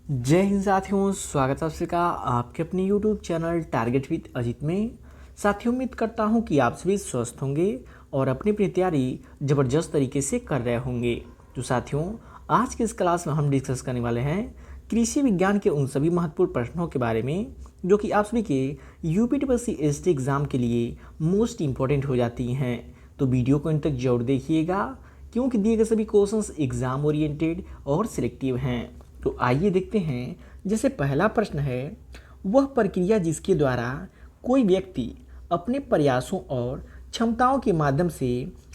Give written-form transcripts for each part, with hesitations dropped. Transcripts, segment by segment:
जय हिंद साथियों, स्वागत है आप सबका आपके अपने YouTube channel target with Ajit में। साथियों, उम्मीद करता हूं कि आप सभी स्वस्थ होंगे और अपनी अपनी तैयारी ज़बरदस्त तरीके से कर रहे होंगे। तो साथियों, आज की इस क्लास में हम डिस्कस करने वाले हैं कृषि विज्ञान के उन सभी महत्वपूर्ण प्रश्नों के बारे में जो कि आप सभी के यूपीटीपीएससी एग्ज़ाम के लिए मोस्ट इंपॉर्टेंट हो जाती हैं। तो वीडियो को इन तक जरूर देखिएगा क्योंकि दिए गए सभी क्वेश्चंस एग्ज़ाम ओरिएंटेड और सिलेक्टिव हैं। तो आइए देखते हैं। जैसे पहला प्रश्न है, वह प्रक्रिया जिसके द्वारा कोई व्यक्ति अपने प्रयासों और क्षमताओं के माध्यम से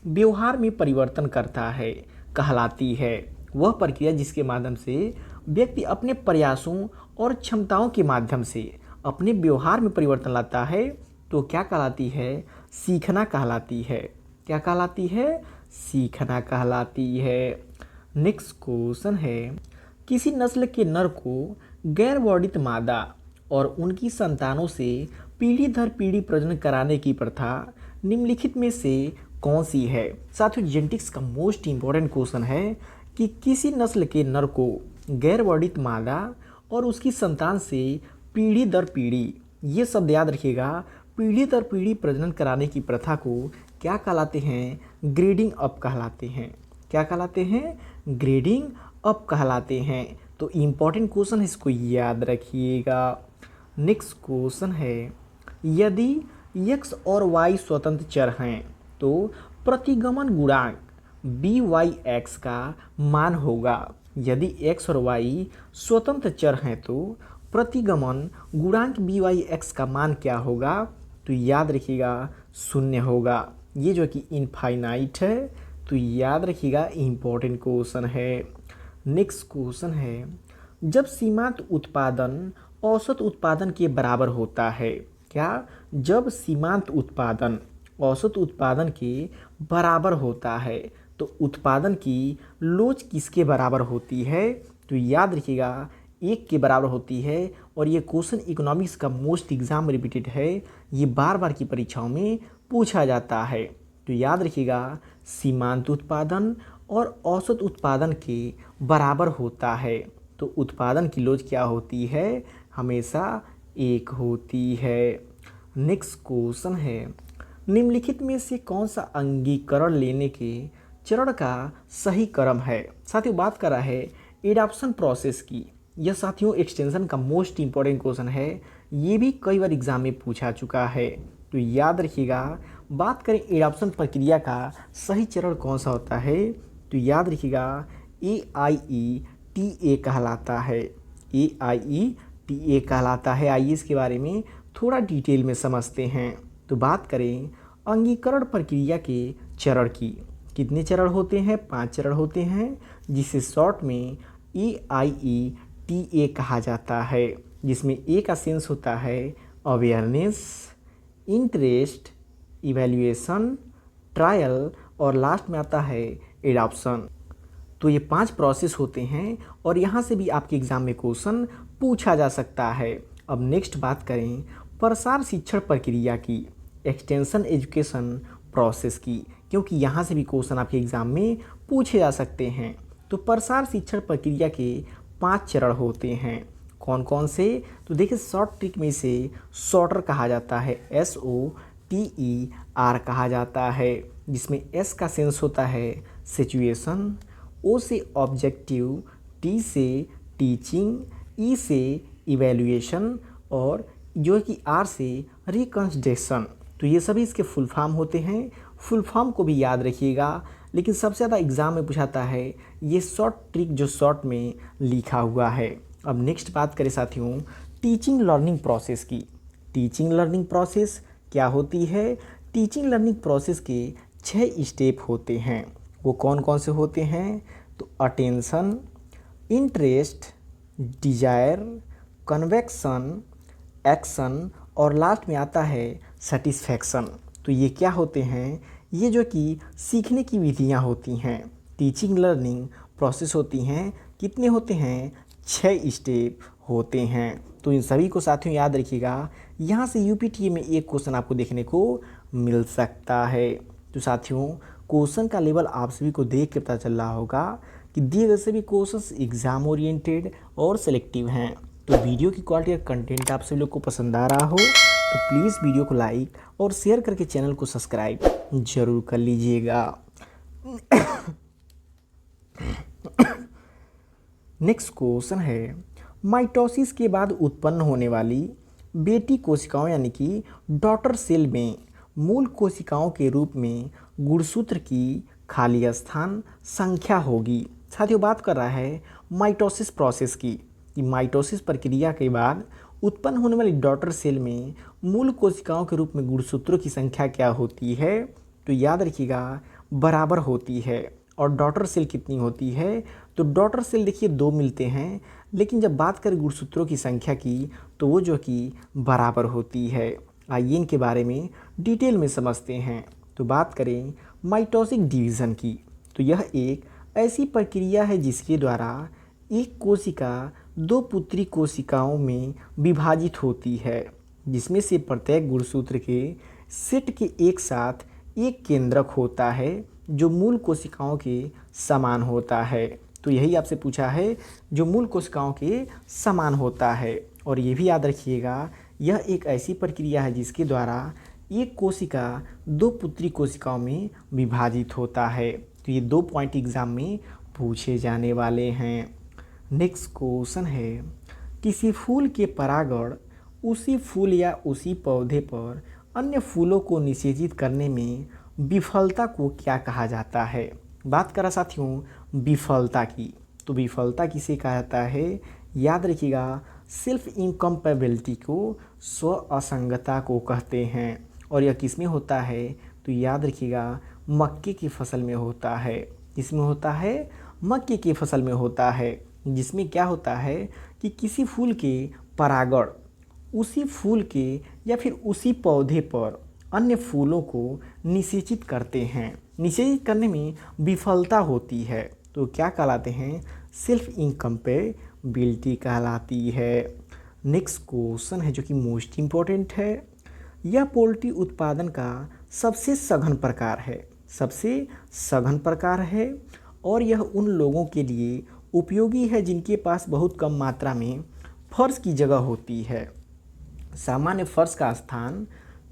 व्यवहार में परिवर्तन करता है कहलाती है। वह प्रक्रिया जिसके माध्यम से व्यक्ति अपने प्रयासों और क्षमताओं के माध्यम से अपने व्यवहार में परिवर्तन लाता है तो क्या कहलाती है? सीखना कहलाती है। क्या कहलाती है? सीखना कहलाती है। नेक्स्ट क्वेश्चन है, किसी नस्ल के नर को गैर वर्णित मादा और उनकी संतानों से पीढ़ी दर पीढ़ी प्रजनन कराने की प्रथा निम्नलिखित में से कौन सी है? साथियों, जेनेटिक्स का मोस्ट इंपॉर्टेंट क्वेश्चन है कि किसी नस्ल के नर को गैर वर्णित मादा और उसकी संतान से पीढ़ी दर पीढ़ी, ये शब्द याद रखिएगा, पीढ़ी दर पीढ़ी प्रजनन कराने की प्रथा को क्या कहलाते हैं? ग्रेडिंग अप कहलाते हैं। क्या कहलाते हैं? ग्रेडिंग अप कहलाते हैं। तो इम्पॉर्टेंट क्वेश्चन है, इसको याद रखिएगा। नेक्स्ट क्वेश्चन है, यदि x और y स्वतंत्र चर हैं तो प्रतिगमन गुणांक by(x) का मान होगा। यदि x और y स्वतंत्र चर हैं तो प्रतिगमन गुणांक by(x) का मान क्या होगा? तो याद रखिएगा, शून्य होगा। ये जो कि इनफाइनाइट है, तो याद रखिएगा, इम्पॉर्टेंट क्वेश्चन है। नेक्स्ट क्वेश्चन है, जब सीमांत उत्पादन औसत उत्पादन के बराबर होता है। क्या? जब सीमांत उत्पादन औसत उत्पादन के बराबर होता है तो उत्पादन की लोच किसके बराबर होती है? तो याद रखिएगा, 1 के बराबर होती है। और ये क्वेश्चन इकोनॉमिक्स का मोस्ट एग्जाम रिपीटेड है, ये बार बार की परीक्षाओं में पूछा जाता है। तो याद रखिएगा, सीमांत उत्पादन और औसत उत्पादन के बराबर होता है तो उत्पादन की लोच क्या होती है? हमेशा 1 होती है। नेक्स्ट क्वेश्चन है, निम्नलिखित में से कौन सा अंगीकरण लेने के चरण का सही क्रम है? साथियों, बात कर रहा है एडॉप्शन प्रोसेस की। यह साथियों एक्सटेंशन का मोस्ट इंपॉर्टेंट क्वेश्चन है, ये भी कई बार एग्जाम में पूछा चुका है। तो याद रखिएगा, बात करें एडॉप्शन प्रक्रिया का सही चरण कौन सा होता है तो याद रखिएगा, AIETA कहलाता है। AIETA कहलाता है। आइए इसके बारे में थोड़ा डिटेल में समझते हैं। तो बात करें अंगीकरण प्रक्रिया के चरण की, कितने चरण होते हैं? 5 चरण होते हैं, जिसे शॉर्ट में AIETA कहा जाता है, जिसमें A का सेंस होता है अवेयरनेस, इंटरेस्ट, इवैल्यूएशन, ट्रायल और लास्ट में आता है एडॉप्शन। तो ये 5 प्रोसेस होते हैं और यहाँ से भी आपके एग्जाम में क्वेश्चन पूछा जा सकता है। अब नेक्स्ट बात करें प्रसार शिक्षण प्रक्रिया की, एक्सटेंशन एजुकेशन प्रोसेस की, क्योंकि यहाँ से भी क्वेश्चन आपके एग्जाम में पूछे जा सकते हैं। तो प्रसार शिक्षण प्रक्रिया के 5 चरण होते हैं। कौन कौन से? तो देखिए, शॉर्ट ट्रिक में से शॉर्टर कहा जाता है, SOTER कहा जाता है, जिसमें S का सेंस होता है सिचुएशन, O से ऑब्जेक्टिव, T से टीचिंग, E से इवैल्यूएशन और जो कि R से रिकंस्ट्रक्शन। तो ये सभी इसके फुल फॉर्म होते हैं। फुल फॉर्म को भी याद रखिएगा, लेकिन सबसे ज़्यादा एग्जाम में पूछाता है ये शॉर्ट ट्रिक जो शॉर्ट में लिखा हुआ है। अब नेक्स्ट बात करें साथियों टीचिंग लर्निंग प्रोसेस की। टीचिंग लर्निंग प्रोसेस क्या होती है? टीचिंग लर्निंग प्रोसेस के 6 स्टेप होते हैं। वो कौन कौन से होते हैं? तो attention, interest, desire, convection, action और लास्ट में आता है सेटिस्फैक्शन। तो ये क्या होते हैं? ये जो कि सीखने की विधियाँ होती हैं, टीचिंग लर्निंग प्रोसेस होती हैं। कितने होते हैं? 6 स्टेप होते हैं। तो इन सभी को साथियों याद रखिएगा, यहाँ से UPTA में एक क्वेश्चन आपको देखने को मिल सकता है। तो साथियों, क्वेश्चन का लेवल आप सभी को देख के पता चल रहा होगा कि दिए गए सभी क्वेश्चंस एग्जाम ओरिएंटेड और सेलेक्टिव हैं। तो वीडियो की क्वालिटी और कंटेंट आप सभी लोग को पसंद आ रहा हो तो प्लीज़ वीडियो को लाइक और शेयर करके चैनल को सब्सक्राइब जरूर कर लीजिएगा। नेक्स्ट क्वेश्चन है, माइटोसिस के बाद उत्पन्न होने वाली बेटी कोशिकाओं यानी कि डॉटर सेल में मूल कोशिकाओं के रूप में गुणसूत्र की खाली स्थान संख्या होगी। साथियों बात कर रहा है माइटोसिस प्रोसेस की, कि माइटोसिस प्रक्रिया के बाद उत्पन्न होने वाली डॉटर सेल में मूल कोशिकाओं के रूप में गुणसूत्रों की संख्या क्या होती है। तो याद रखिएगा बराबर होती है। और डॉटर सेल कितनी होती है, तो डॉटर सेल देखिए 2 मिलते हैं, लेकिन जब बात करें गुणसूत्रों की संख्या की तो वो जो कि बराबर होती है। आइए इनके बारे में डिटेल में समझते हैं। तो बात करें माइटोसिस डिवीज़न की, तो यह एक ऐसी प्रक्रिया है जिसके द्वारा एक कोशिका 2 पुत्री कोशिकाओं में विभाजित होती है, जिसमें से प्रत्येक गुणसूत्र के सेट के एक साथ एक केंद्रक होता है जो मूल कोशिकाओं के समान होता है। तो यही आपसे पूछा है, जो मूल कोशिकाओं के समान होता है। और ये भी याद रखिएगा यह एक ऐसी प्रक्रिया है जिसके द्वारा एक कोशिका 2 पुत्री कोशिकाओं में विभाजित होता है। तो ये 2 पॉइंट एग्जाम में पूछे जाने वाले हैं। नेक्स्ट क्वेश्चन है, किसी फूल के परागण उसी फूल या उसी पौधे पर अन्य फूलों को निषेचित करने में विफलता को क्या कहा जाता है। बात करा साथियों विफलता की, तो विफलता किसे कहा जाता है, याद रखिएगा सेल्फ इनकम्पेबिलिटी को, स्व असंगता को कहते हैं। और यह किस में होता है, तो याद रखिएगा मक्के की फसल में होता है। किसमें होता है, मक्के की फसल में होता है, जिसमें क्या होता है कि किसी फूल के परागण उसी फूल के या फिर उसी पौधे पर अन्य फूलों को निषेचित करते हैं। निषेचित करने में विफलता होती है तो क्या कहलाते हैं, सेल्फ इनकम्पेबिलिटी कहलाती है। नेक्स्ट क्वेश्चन है जो कि मोस्ट इम्पोर्टेंट है, यह पोल्ट्री उत्पादन का सबसे सघन प्रकार है, सबसे सघन प्रकार है और यह उन लोगों के लिए उपयोगी है जिनके पास बहुत कम मात्रा में फर्श की जगह होती है। सामान्य फर्श का स्थान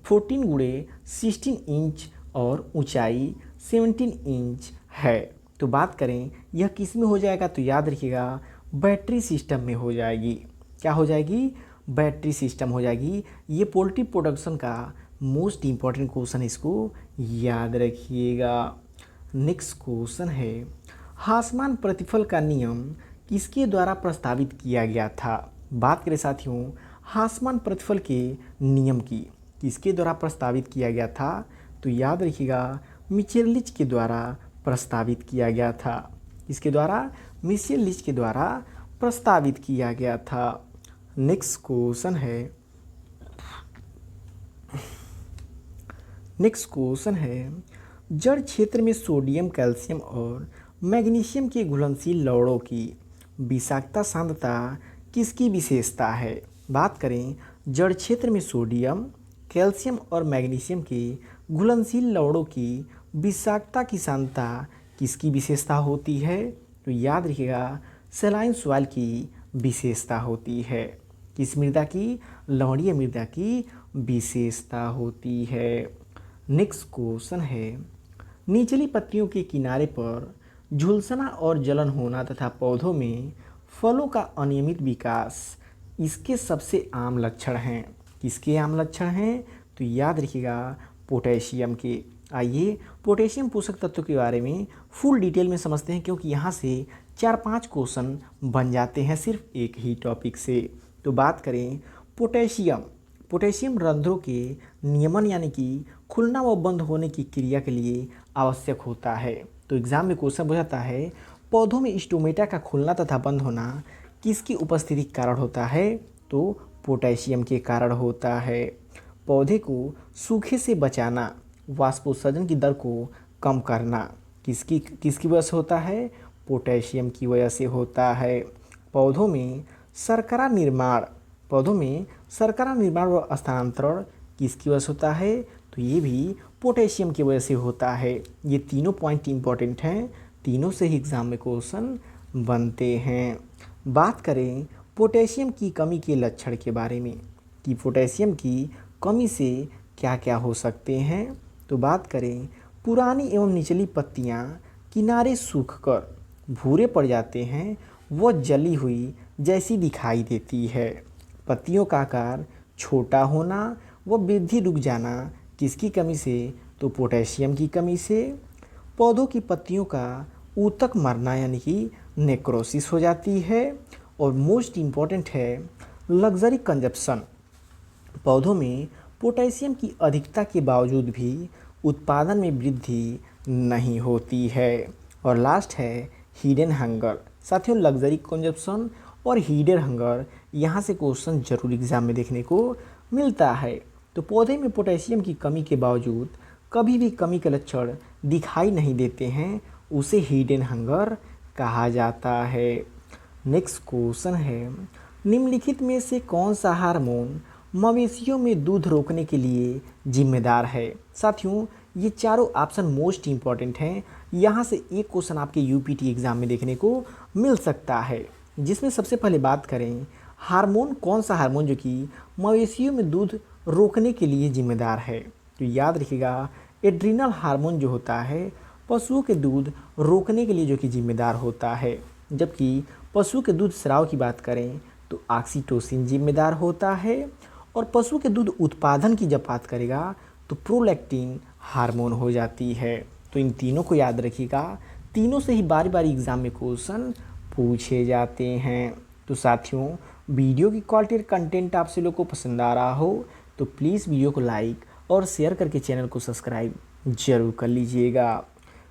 14 गुणे 16 इंच और ऊंचाई 17 इंच है। तो बात करें यह किस में हो जाएगा, तो याद रखिएगा बैटरी सिस्टम में हो जाएगी। क्या हो जाएगी, बैटरी सिस्टम हो जाएगी। ये पोल्ट्री प्रोडक्शन का मोस्ट इम्पॉर्टेंट क्वेश्चन, इसको याद रखिएगा। नेक्स्ट क्वेश्चन है, हासमान प्रतिफल का नियम किसके द्वारा प्रस्तावित किया गया था। बात करें साथियों हासमान प्रतिफल के नियम की, किसके द्वारा प्रस्तावित किया गया था, तो याद रखिएगा मिचेलिच के द्वारा प्रस्तावित किया गया था। इसके द्वारा मिचेलिच के द्वारा प्रस्तावित किया गया था। नेक्स्ट क्वेश्चन है, जड़ क्षेत्र में सोडियम, कैल्शियम और मैग्नीशियम के घुलनशील लवणों की विषाक्तता सांद्रता किसकी विशेषता है। बात करें जड़ क्षेत्र में सोडियम, कैल्शियम और मैग्नीशियम के घुलनशील लवणों की विषाक्तता की सांद्रता किसकी विशेषता होती है, तो याद रखिएगा सलाइन सॉइल की विशेषता होती है। किस मृदा की, लवणीय मृदा की विशेषता होती है। नेक्स्ट क्वेश्चन है, निचली पत्तियों के किनारे पर झुलसना और जलन होना तथा पौधों में फलों का अनियमित विकास इसके सबसे आम लक्षण हैं। किसके आम लक्षण हैं, तो याद रखिएगा पोटेशियम के। आइए पोटेशियम पोषक तत्व के बारे में फुल डिटेल में समझते हैं, क्योंकि यहाँ से 4-5 क्वेश्चन बन जाते हैं सिर्फ एक ही टॉपिक से। तो बात करें पोटेशियम, पोटेशियम रंध्रों के नियमन यानी कि खुलना व बंद होने की क्रिया के लिए आवश्यक होता है। तो एग्जाम में क्वेश्चन हो जाता है पौधों में स्टोमेटा का खुलना तथा बंद होना किसकी उपस्थिति के कारण होता है, तो पोटेशियम के कारण होता है। पौधे को सूखे से बचाना, वाष्पोत्सर्जन की दर को कम करना किसकी वजह से होता है, पोटेशियम की वजह से होता है। पौधों में शर्करा निर्माण व स्थानांतरण किसकी वजह से होता है, तो ये भी पोटेशियम की वजह से होता है। ये तीनों पॉइंट इंपॉर्टेंट हैं, तीनों से ही एग्ज़ाम में क्वेश्चन बनते हैं। बात करें पोटेशियम की कमी के लक्षण के बारे में कि पोटेशियम की कमी से क्या क्या हो सकते हैं, तो बात करें पुरानी एवं निचली पत्तियां किनारे सूखकर भूरे पड़ जाते हैं, वो जली हुई जैसी दिखाई देती है। पत्तियों का आकार छोटा होना व वृद्धि रुक जाना किसकी कमी से, तो पोटेशियम की कमी से। पौधों की पत्तियों का ऊतक मरना यानी कि नेक्रोसिस हो जाती है। और मोस्ट इम्पॉर्टेंट है लग्जरी कंजप्शन, पौधों में पोटेशियम की अधिकता के बावजूद भी उत्पादन में वृद्धि नहीं होती है। और लास्ट है हिडन हंगर। साथियों, लग्जरी कंजप्शन और हिडन हंगर यहाँ से क्वेश्चन जरूर एग्जाम में देखने को मिलता है। तो पौधे में पोटेशियम की कमी के बावजूद कभी भी कमी के लक्षण दिखाई नहीं देते हैं, उसे हिडन हंगर कहा जाता है। नेक्स्ट क्वेश्चन है, निम्नलिखित में से कौन सा हार्मोन मवेशियों में दूध रोकने के लिए जिम्मेदार है। साथियों, ये चारों ऑप्शन मोस्ट इम्पॉर्टेंट हैं। यहाँ से एक क्वेश्चन आपके यूपीटी एग्ज़ाम में देखने को मिल सकता है, जिसमें सबसे पहले बात करें हार्मोन, कौन सा हार्मोन जो कि मवेशियों में दूध रोकने के लिए जिम्मेदार है, तो याद रखिएगा एड्रिनल हार्मोन जो होता है पशुओं के दूध रोकने के लिए जो कि जिम्मेदार होता है। जबकि पशु के दूध स्राव की बात करें तो ऑक्सीटोसिन जिम्मेदार होता है। और पशु के दूध उत्पादन की जब बात करेगा तो प्रोलैक्टिन हार्मोन हो जाती है। तो इन तीनों को याद रखिएगा, तीनों से ही बारी बारी एग्जाम में क्वेश्चन पूछे जाते हैं। तो साथियों, वीडियो की क्वालिटी और कंटेंट आपसे लोग को पसंद आ रहा हो तो प्लीज़ वीडियो को लाइक और शेयर करके चैनल को सब्सक्राइब जरूर कर लीजिएगा।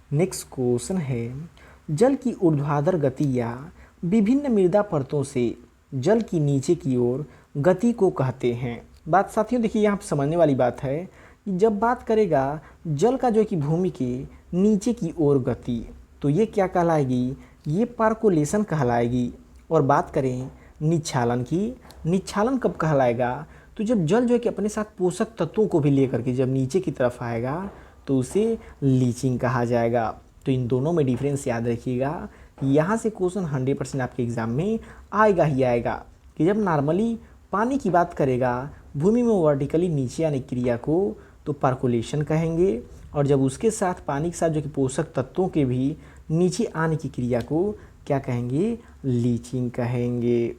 नेक्स्ट क्वेश्चन है, जल की ऊर्ध्वाधर गति या विभिन्न मृदा परतों से जल की नीचे की ओर गति को कहते हैं। बात साथियों देखिए, यहाँ समझने वाली बात है कि जब बात करेगा जल का जो कि भूमि के नीचे की ओर गति, तो ये क्या कहलाएगी, ये पार्कोलेशन कहलाएगी। और बात करें निच्छालन की, निच्छालन कब कहलाएगा, तो जब जल जो है कि अपने साथ पोषक तत्वों को भी लेकर के जब नीचे की तरफ आएगा तो उसे लीचिंग कहा जाएगा। तो इन दोनों में डिफरेंस याद रखिएगा। यहाँ से क्वेश्चन 100% आपके एग्जाम में आएगा ही आएगा कि जब नॉर्मली पानी की बात करेगा भूमि में वर्टिकली नीचे आने की क्रिया को तो पार्कोलेशन कहेंगे, और जब उसके साथ पानी के साथ जो कि पोषक तत्वों के भी नीचे आने की क्रिया को क्या कहेंगे, लीचिंग कहेंगे।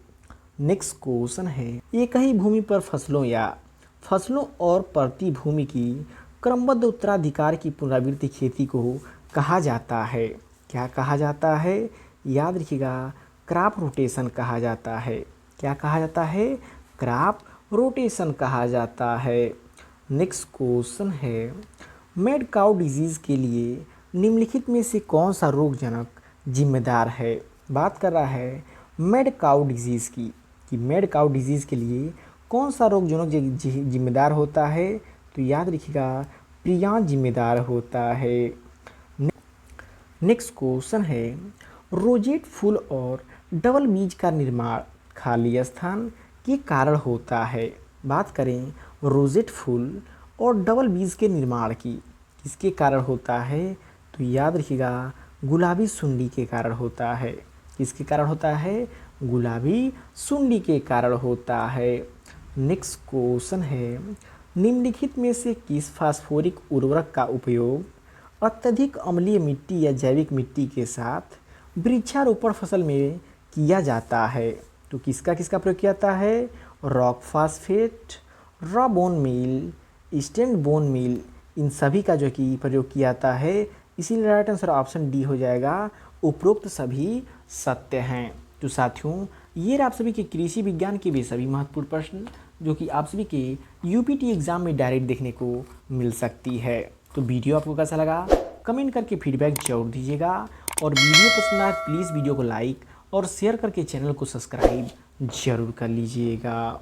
नेक्स्ट क्वेश्चन है, एक ही भूमि पर फसलों और परती भूमि की क्रमबद्ध उत्तराधिकार की पुनरावृत्ति खेती को कहा जाता है। क्या कहा जाता है, याद रखिएगा क्रॉप रोटेशन कहा जाता है। क्या कहा जाता है, क्रॉप रोटेशन कहा जाता है। नेक्स्ट क्वेश्चन है, मैड काउ डिजीज़ के लिए निम्नलिखित में से कौन सा रोगजनक जिम्मेदार है। बात कर रहा है मैड काउ डिजीज़ की कि मैड काउ डिजीज़ के लिए कौन सा रोगजनक जिम्मेदार होता है, तो याद रखिएगा प्रियान जिम्मेदार होता है। नेक्स्ट क्वेश्चन है, रोजेट फूल और डबल बीज का निर्माण खाली स्थान के कारण होता है। बात करें रोजेट फूल और डबल बीज के निर्माण की, किसके कारण होता है, तो याद रखिएगा गुलाबी सुंडी के कारण होता है। किसके कारण होता है, गुलाबी सुंडी के कारण होता है। नेक्स्ट क्वेश्चन है, निम्नलिखित में से किस फास्फोरिक उर्वरक का उपयोग अत्यधिक अम्लीय मिट्टी या जैविक मिट्टी के साथ वृक्षारोपण फसल में किया जाता है, तो किसका किसका प्रयोग किया जाता है, rock phosphate, raw bone meal, stand bone meal, इन सभी का जो कि प्रयोग किया जाता है। इसीलिए राइट आंसर ऑप्शन डी हो जाएगा, उपरोक्त सभी सत्य हैं। तो साथियों, ये आप सभी के कृषि विज्ञान के भी सभी महत्वपूर्ण प्रश्न जो कि आप सभी के यूपीटी एग्जाम में डायरेक्ट देखने को मिल सकती है। तो वीडियो आपको कैसा लगा कमेंट करके फीडबैक जरूर दीजिएगा, और वीडियो पसंद आए प्लीज़ वीडियो को लाइक और शेयर करके चैनल को सब्सक्राइब जरूर कर लीजिएगा।